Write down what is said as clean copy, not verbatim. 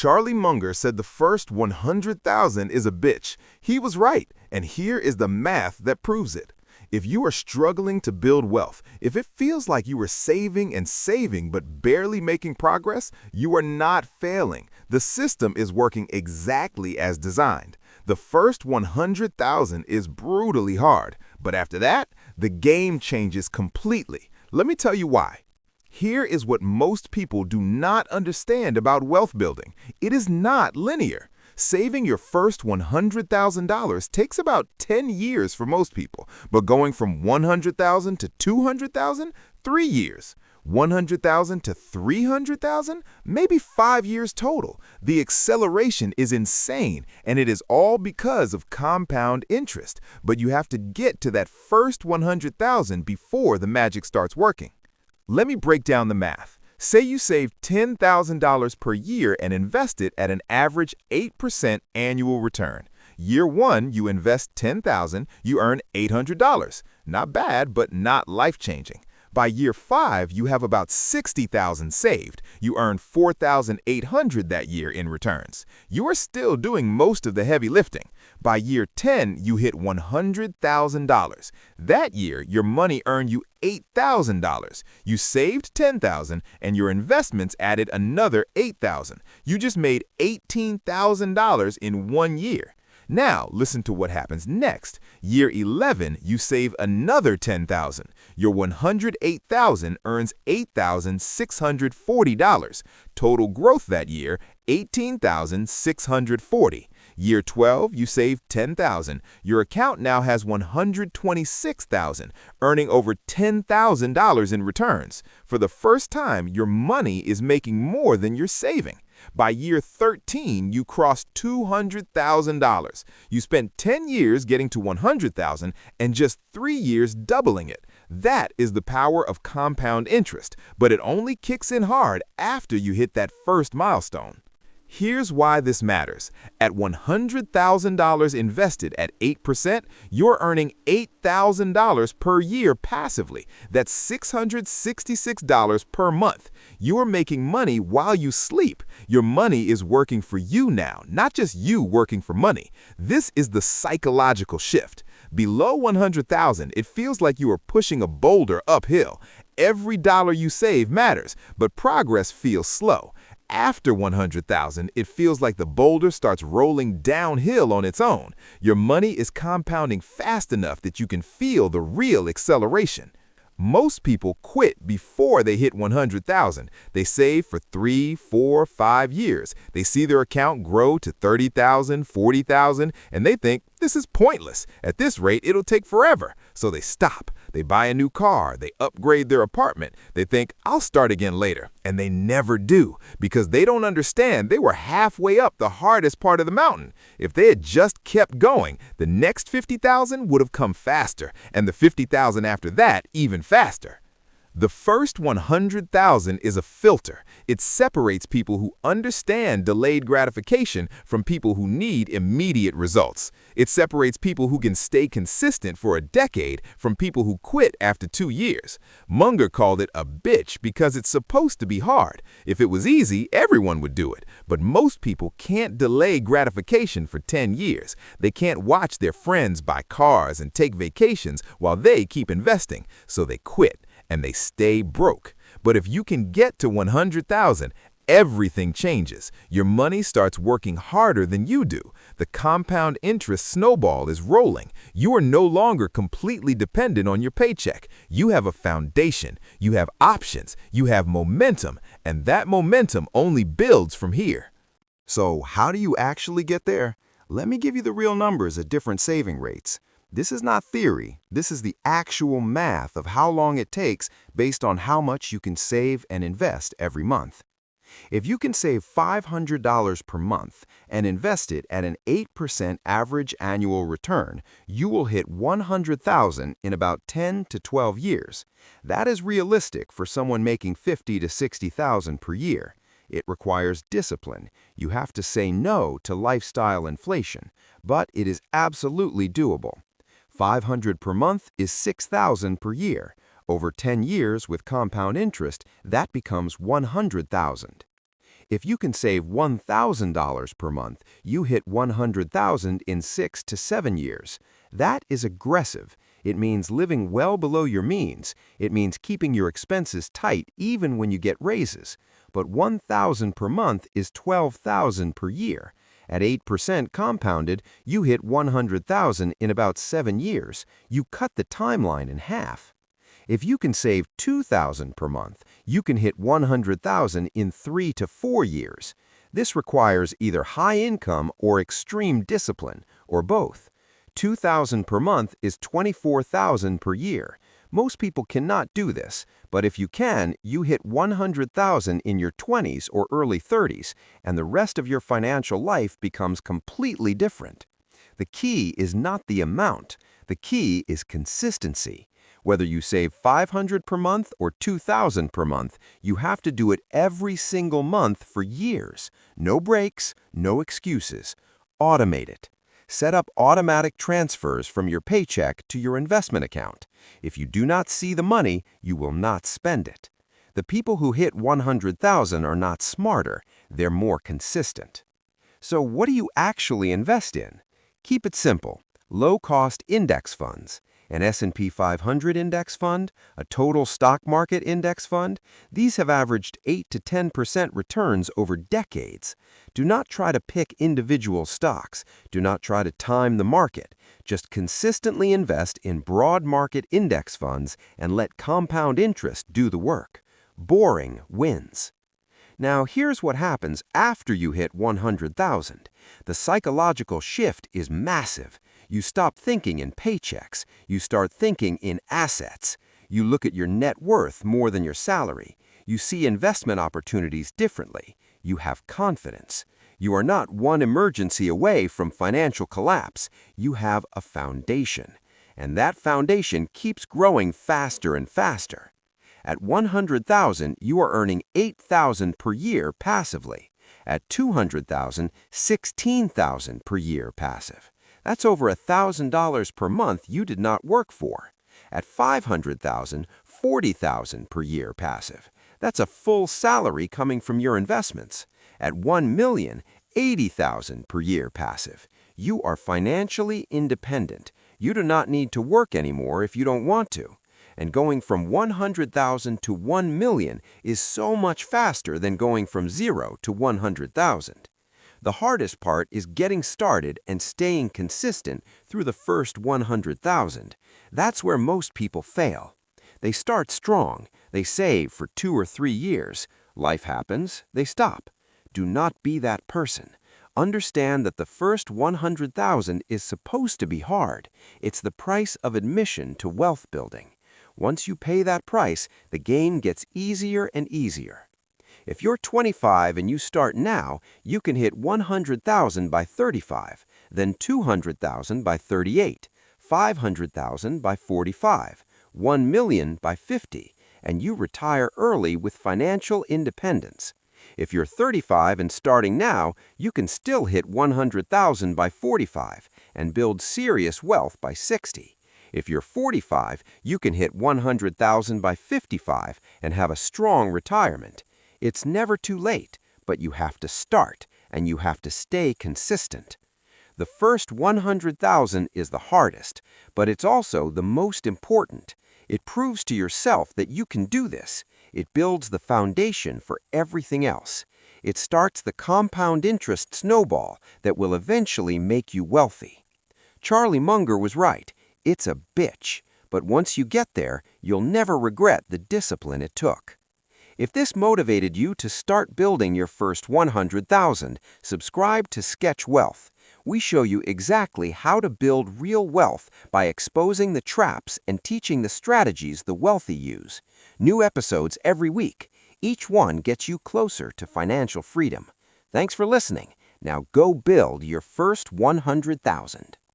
Charlie Munger said the first 100,000 is a bitch. He was right, and here is the math that proves it. If you are struggling to build wealth, if it feels like you are saving and saving but barely making progress, you are not failing. The system is working exactly as designed. The first 100,000 is brutally hard, but after that, the game changes completely. Let me tell you why. Here is what most people do not understand about wealth building. It is not linear. Saving your first $100,000 takes about 10 years for most people, but going from 100,000 to 200,000, 3 years. 100,000 to 300,000, maybe 5 years total. The acceleration is insane, and it is all because of compound interest. But you have to get to that first 100,000 before the magic starts working. Let me break down the math. Say you save $10,000 per year and invest it at an average 8% annual return. Year 1, you invest $10,000, you earn $800. Not bad, but not life-changing. By year 5, you have about $60,000 saved. You earn $4,800 that year in returns. You are still doing most of the heavy lifting. By year 10, you hit $100,000. That year, your money earned you $8,000. You saved $10,000 and your investments added another $8,000. You just made $18,000 in 1 year. Now, listen to what happens next. Year 11, you save another $10,000. Your $108,000 earns $8,640. Total growth that year, $18,640. Year 12, you save $10,000. Your account now has $126,000, earning over $10,000 in returns. For the first time, your money is making more than you're saving. By year 13, you crossed $200,000. You spent 10 years getting to $100,000 and just 3 years doubling it. That is the power of compound interest, but it only kicks in hard after you hit that first milestone. Here's why this matters. At $100,000 invested at 8%, you're earning $8,000 per year passively. That's $666 per month. You are making money while you sleep. Your money is working for you now, not just you working for money. This is the psychological shift. Below $100,000, it feels like you are pushing a boulder uphill. Every dollar you save matters, but progress feels slow. After $100,000, it feels like the boulder starts rolling downhill on its own. Your money is compounding fast enough that you can feel the real acceleration. Most people quit before they hit $100,000. They save for 3, 4, 5 years. They see their account grow to $30,000, $40,000, and they think this is pointless. At this rate, it'll take forever. So they stop. They buy a new car. They upgrade their apartment. They think, I'll start again later. And they never do because they don't understand they were halfway up the hardest part of the mountain. If they had just kept going, the next 50,000 would have come faster, and the 50,000 after that even faster. The first 100,000 is a filter. It separates people who understand delayed gratification from people who need immediate results. It separates people who can stay consistent for a decade from people who quit after 2 years. Munger called it a bitch because it's supposed to be hard. If it was easy, everyone would do it. But most people can't delay gratification for 10 years. They can't watch their friends buy cars and take vacations while they keep investing, so they quit. And they stay broke. But if you can get to 100,000, everything changes. Your money starts working harder than you do. The compound interest snowball is rolling. You are no longer completely dependent on your paycheck. You have a foundation. You have options. You have momentum. And that momentum only builds from here. So how do you actually get there? Let me give you the real numbers at different saving rates. This is not theory. This is the actual math of how long it takes based on how much you can save and invest every month. If you can save $500 per month and invest it at an 8% average annual return, you will hit $100,000 in about 10 to 12 years. That is realistic for someone making $50,000 to $60,000 per year. It requires discipline. You have to say no to lifestyle inflation, but it is absolutely doable. $500 per month is $6,000 per year. Over 10 years with compound interest, that becomes $100,000. If you can save $1,000 per month, you hit $100,000 in 6 to 7 years. That is aggressive. It means living well below your means. It means keeping your expenses tight even when you get raises. But $1,000 per month is $12,000 per year. At 8% compounded, you hit $100,000 in about 7 years. You cut the timeline in half. If you can save $2,000 per month, you can hit $100,000 in 3 to 4 years. This requires either high income or extreme discipline, or both. $2,000 per month is $24,000 per year. Most people cannot do this, but if you can, you hit $100,000 in your 20s or early 30s, and the rest of your financial life becomes completely different. The key is not the amount. The key is consistency. Whether you save $500 per month or $2,000 per month, you have to do it every single month for years. No breaks, no excuses. Automate it. Set up automatic transfers from your paycheck to your investment account. If you do not see the money, you will not spend it. The people who hit $100,000 are not smarter, they're more consistent. So what do you actually invest in? Keep it simple. Low-cost index funds. An S&P 500 index fund, a total stock market index fund, these have averaged 8 to 10% returns over decades. Do not try to pick individual stocks. Do not try to time the market. Just consistently invest in broad market index funds and let compound interest do the work. Boring wins. Now, here's what happens after you hit $100,000. The psychological shift is massive. You stop thinking in paychecks. You start thinking in assets. You look at your net worth more than your salary. You see investment opportunities differently. You have confidence. You are not one emergency away from financial collapse. You have a foundation. And that foundation keeps growing faster and faster. At $100,000, you are earning $8,000 per year passively. At $200,000, $16,000 per year passive. That's over $1,000 per month you did not work for. At $500,000, $40,000 per year passive. That's a full salary coming from your investments. At $1 million, $80,000 per year passive. You are financially independent. You do not need to work anymore if you don't want to. And going from $100,000 to $1 million is so much faster than going from 0 to $100,000. The hardest part is getting started and staying consistent through the first $100,000. That's where most people fail. They start strong. They save for 2 or 3 years. Life happens. They stop. Do not be that person. Understand that the first $100,000 is supposed to be hard. It's the price of admission to wealth building. Once you pay that price, the game gets easier and easier. If you're 25 and you start now, you can hit $100,000 by 35, then $200,000 by 38, $500,000 by 45, $1 million by 50, and you retire early with financial independence. If you're 35 and starting now, you can still hit $100,000 by 45 and build serious wealth by 60. If you're 45, you can hit $100,000 by 55 and have a strong retirement. It's never too late, but you have to start, and you have to stay consistent. The first $100,000 is the hardest, but it's also the most important. It proves to yourself that you can do this. It builds the foundation for everything else. It starts the compound interest snowball that will eventually make you wealthy. Charlie Munger was right. It's a bitch, but once you get there, you'll never regret the discipline it took. If this motivated you to start building your first $100,000, subscribe to Sketch Wealth. We show you exactly how to build real wealth by exposing the traps and teaching the strategies the wealthy use. New episodes every week. Each one gets you closer to financial freedom. Thanks for listening. Now go build your first $100,000.